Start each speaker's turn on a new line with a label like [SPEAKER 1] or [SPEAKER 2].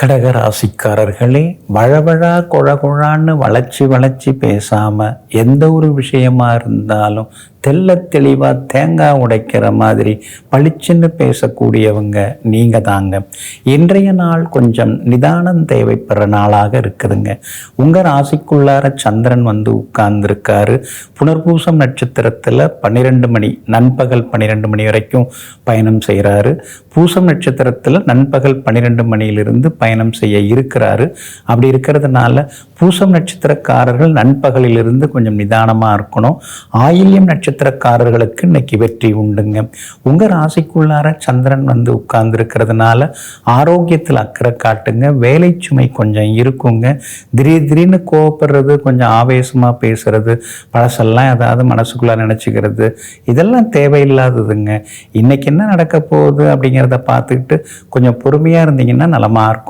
[SPEAKER 1] கடக ராசிக்காரர்களே, வழவழா கொழகொழான்னு வளைச்சி வளைச்சி பேசாமல் எந்த ஒரு விஷயமா இருந்தாலும் தெள்ளத் தெளிவாக தேங்காய் உடைக்கிற மாதிரி பளிச்சுன்னு பேசக்கூடியவங்க நீங்கள் தாங்க. இன்றைய நாள் கொஞ்சம் நிதானம் தேவைப்படுற நாளாக இருக்குதுங்க. உங்கள் ராசிக்குள்ளார சந்திரன் வந்து உட்கார்ந்துருக்காரு. புனர்பூசம் நட்சத்திரத்தில் 12 மணி நண்பகல் 12 மணி வரைக்கும் பயணம் செய்கிறாரு. பூசம் நட்சத்திரத்தில் நண்பகல் 12 மணியிலிருந்து பயணம் செய்ய இருக்கிறாரு. அப்படி இருக்கிறதுனால பூசம் நட்சத்திரக்காரர்கள் நண்பகலிலிருந்து கொஞ்சம் நிதானமாக இருக்கணும். ஆயில்யம் நட்சத்திரக்காரர்களுக்கு இன்னைக்கு வெற்றி உண்டுங்க. உங்கள் ராசிக்குள்ளார சந்திரன் வந்து உட்கார்ந்துருக்கிறதுனால ஆரோக்கியத்தில் அக்கறை காட்டுங்க. வேலை சுமை கொஞ்சம் இருக்குங்க. திடீர்னு கோவப்படுறது, கொஞ்சம் ஆவேசமாக பேசுறது, பழசெல்லாம் ஏதாவது மனசுக்குள்ளே நினச்சிக்கிறது, இதெல்லாம் தேவையில்லாததுங்க. இன்னைக்கு என்ன நடக்க போகுது அப்படிங்கிறத பார்த்துக்கிட்டு கொஞ்சம் பொறுமையாக இருந்தீங்கன்னா நலமாக இருக்கும்.